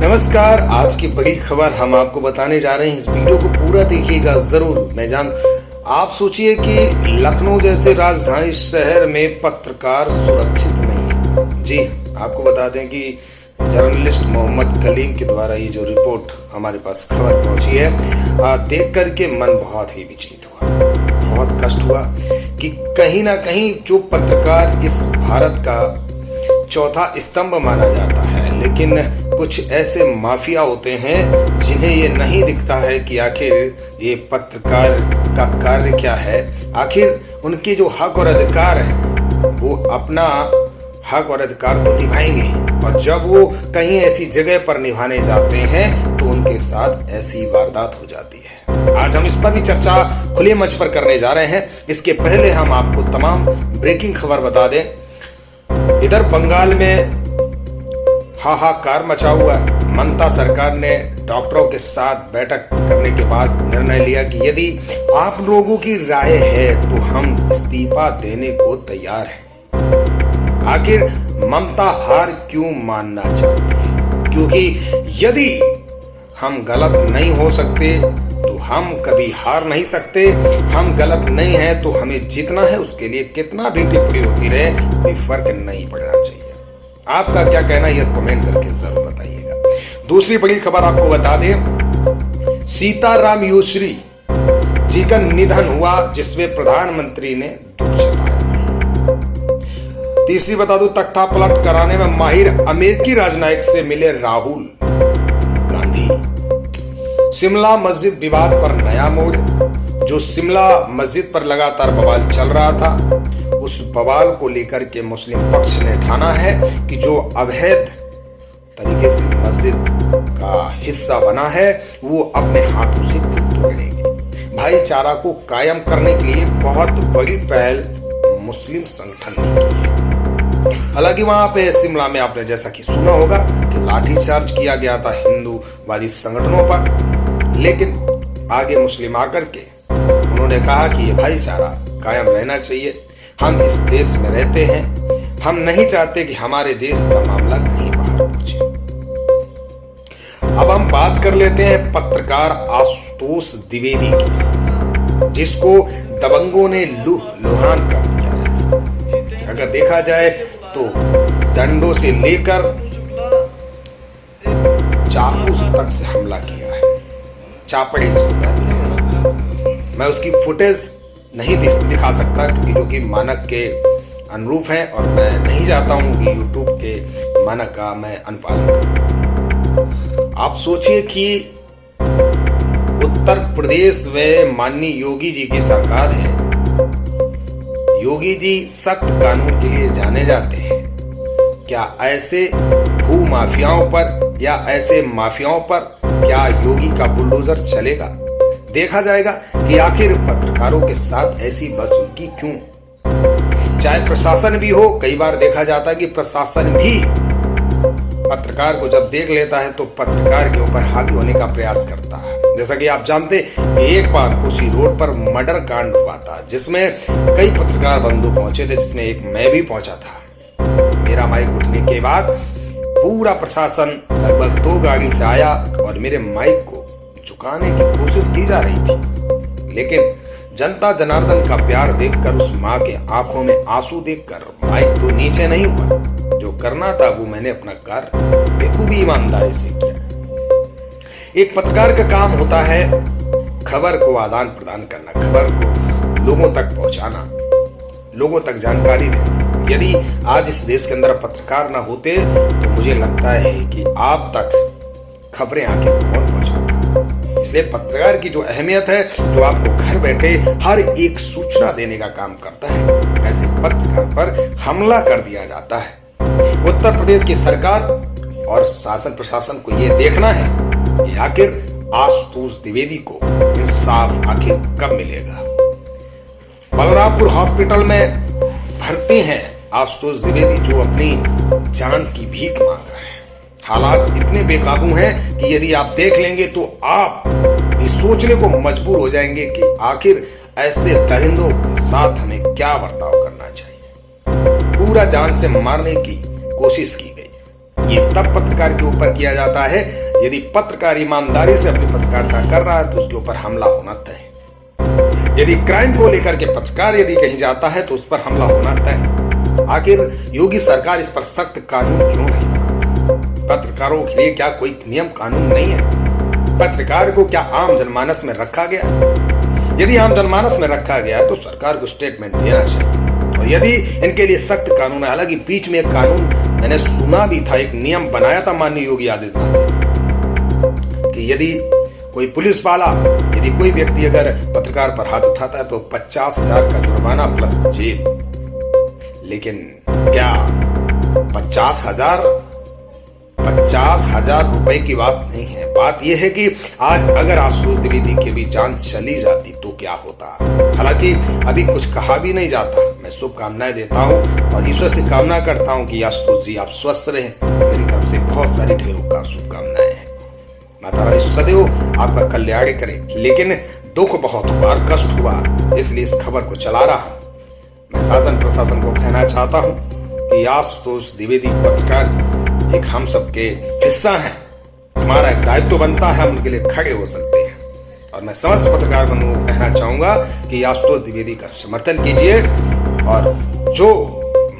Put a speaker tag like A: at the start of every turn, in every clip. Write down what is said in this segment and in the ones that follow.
A: नमस्कार। आज की बड़ी खबर हम आपको बताने जा रहे हैं। इस वीडियो को पूरा देखिएगा जरूर। आप सोचिए कि लखनऊ जैसे राजधानी शहर में पत्रकार सुरक्षित नहीं है। जी, आपको बता दें कि जर्नलिस्ट मोहम्मद कलीम के द्वारा ये जो रिपोर्ट हमारे पास खबर पहुंची है, देख करके मन बहुत ही विचलित हुआ, बहुत कष्ट हुआ कि कहीं ना कहीं जो पत्रकार इस भारत का चौथा स्तंभ माना जाता है, लेकिन कुछ ऐसे माफिया होते हैं जिन्हें ये नहीं दिखता है कि आखिर ये पत्रकार का कार्य क्या है। आखिर उनके जो हक और अधिकार हैं वो अपना हक और अधिकार तो निभाएंगे, और जब वो कहीं ऐसी जगह पर निभाने जाते हैं तो उनके साथ ऐसी वारदात हो जाती है। आज हम इस पर भी चर्चा खुले मंच पर करने जा रहे हैं। इसके पहले हम आपको तमाम ब्रेकिंग खबर बता दें। इधर बंगाल में हाहाकार मचा हुआ। ममता सरकार ने डॉक्टरों के साथ बैठक करने के बाद निर्णय लिया कि यदि आप लोगों की राय है तो हम इस्तीफा देने को तैयार हैं। आखिर ममता हार क्यों मानना चाहती है? क्योंकि यदि हम गलत नहीं हो सकते तो हम कभी हार नहीं सकते। हम गलत नहीं है तो हमें जीतना है, उसके लिए कितना भी टिप्पणी होती रहे कोई फर्क नहीं पड़ना चाहिए। आपका क्या कहना है, कमेंट करके जरूर बताइएगा। दूसरी बड़ी खबर आपको बता दें, सीताराम येचुरी जी का निधन हुआ, जिसमें प्रधानमंत्री ने दुख जताया। तीसरी बता दूं, तख्ता पलट कराने में माहिर अमेरिकी राजनयिक से मिले राहुल गांधी। शिमला मस्जिद विवाद पर नया मोड़। जो शिमला मस्जिद पर लगातार बवाल चल रहा था, उस बवाल को लेकर के मुस्लिम पक्ष ने ठाना है कि जो अवैध तरीके से मस्जिद का हिस्सा बना है वो अपने हाथों से खुद तोड़ेंगे। भाईचारा को कायम करने के लिए बहुत बड़ी पहल मुस्लिम संगठन ने की है। हालांकि वहां पे शिमला में आपने जैसा कि सुना होगा कि लाठीचार्ज किया गया था हिंदूवादी संगठनों पर, लेकिन आगे मुस्लिम आकर के उन्होंने कहा कि ये भाईचारा कायम रहना चाहिए। हम इस देश में रहते हैं, हम नहीं चाहते कि हमारे देश का मामला कहीं बाहर पहुंचे। अब हम बात कर लेते हैं पत्रकार आशुतोष द्विवेदी की, जिसको दबंगों ने लुहान कर दिया है। अगर देखा जाए तो डंडों से लेकर चाकू तक से हमला किया है, चापड़ी जिसको कहते हैं। मैं उसकी फुटेज नहीं दिखा सकता क्योंकि जो कि मानक के अनुरूप है, और मैं नहीं चाहता हूं कि यूट्यूब के मानक का मैं अनुपालन करूं। आप सोचिए कि उत्तर प्रदेश में माननीय योगी जी की सरकार है। योगी जी सख्त कानून के लिए जाने जाते हैं। क्या ऐसे भू माफियाओं पर या ऐसे माफियाओं पर क्या योगी का बुलडोजर चलेगा? देखा जाएगा कि आखिर पत्रकारों के साथ ऐसी बदसलूकी क्यों। चाहे प्रशासन भी हो, कई बार देखा जाता है कि प्रशासन भी पत्रकार को जब देख लेता है तो पत्रकार के ऊपर हावी होने का प्रयास करता है। जैसा कि आप जानते हैं, एक बार कोसी रोड पर मर्डर कांड हुआ था जिसमें कई पत्रकार बंधु पहुंचे थे, जिसमें एक मैं भी पहुंचा था। मेरा माइक उठने के बाद पूरा प्रशासन लगभग 2 गाड़ी से आया और मेरे माइक को झुकाने की कोशिश की जा रही थी, लेकिन जनता जनार्दन का प्यार देखकर, उस माँ के आंखों में आंसू देखकर माइक तो नीचे नहीं हुआ। जो करना था वो मैंने अपना कार्य बेखूबी ईमानदारी से किया। एक पत्रकार का काम होता है खबर को आदान प्रदान करना, खबर को लोगों तक पहुंचाना, लोगों तक जानकारी देना। यदि आज इस देश के अंदर पत्रकार ना होते तो मुझे लगता है कि आप तक खबरें आके कौन पहुंचाता। इसलिए पत्रकार की जो अहमियत है, जो आपको घर बैठे हर एक सूचना देने का काम करता है, ऐसे पत्रकार पर हमला कर दिया जाता है। उत्तर प्रदेश की सरकार और शासन प्रशासन को यह देखना है कि आखिर आशुतोष द्विवेदी को इंसाफ आखिर कब मिलेगा। बलरामपुर हॉस्पिटल में भर्ती हैं आशुतोष द्विवेदी, जो अपनी जान की भीख मांग रहे हैं। हालात इतने बेकाबू हैं कि यदि आप देख लेंगे तो आप ये सोचने को मजबूर हो जाएंगे कि आखिर ऐसे दरिंदों के साथ हमें क्या बर्ताव करना चाहिए। पूरा जान से मारने की कोशिश की गई। ये तब पत्रकार के ऊपर किया जाता है यदि पत्रकार ईमानदारी से अपनी पत्रकारिता कर रहा है तो उसके ऊपर हमला होना तय है। यदि क्राइम को लेकर के पत्रकार यदि कहीं जाता है तो उस पर हमला होना तय है। आखिर योगी सरकार इस पर सख्त कानून क्यों नहीं बनाती? पत्रकारों के लिए क्या कोई नियम कानून नहीं है? पत्रकार को क्या आम जनमानस में रखा गया? यदि आम जनमानस में रखा गया है तो सरकार को स्टेटमेंट देना चाहिए। और यदि इनके लिए सख्त कानून है, हालांकि बीच में एक कानून मैंने सुना भी था, एक नियम बनाया था माननीय योगी आदित्यनाथ जी कि यदि कोई पुलिस वाला, यदि कोई व्यक्ति अगर पत्रकार पर हाथ उठाता है तो 50,000 का जुर्माना प्लस जेल। लेकिन क्या 50,000 रुपए की बात नहीं है। बात यह है कि आज अगर आशुतोष द्विवेदी की भी जान चली जाती तो क्या होता। हालांकि अभी कुछ कहा भी नहीं जाता। मैं शुभकामनाएं देता हूं और ईश्वर से कामना करता हूं कि आशुतोष जी आप स्वस्थ रहें। मेरी तरफ से बहुत सारी ढेरों का शुभकामनाएं हैं। माता रानी सदैव आपका कल्याण करे। लेकिन दुख बहुत हुआ और कष्ट हुआ, इसलिए इस खबर को चला रहा हूं। मैं शासन प्रशासन को कहना चाहता हूं कि आशुतोष द्विवेदी पत्रकार एक हम सबके हिस्सा हैं। हमारा एक दायित्व बनता है, हम उनके लिए खड़े हो सकते हैं। और मैं समस्त पत्रकार बंधुओं को कहना चाहूंगा कि आशुतोष द्विवेदी का समर्थन कीजिए और जो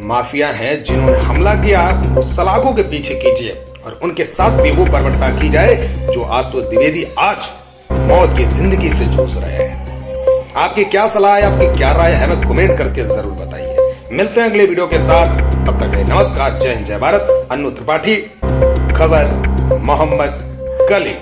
A: माफिया हैं जिन्होंने हमला किया उनको सलाखों के पीछे कीजिए और उनके साथ भी वो बर्बरता की जाए जो आशुतोष द्विवेदी आज मौत की जिंदगी से जूझ रहे हैं। आपकी क्या सलाह है, आपकी क्या राय है, हमें कमेंट करके जरूर बताइए। मिलते हैं अगले वीडियो के साथ, तब तक नमस्कार, जय हिंद, जय भारत। अन्नू त्रिपाठी, खबर मोहम्मद कली।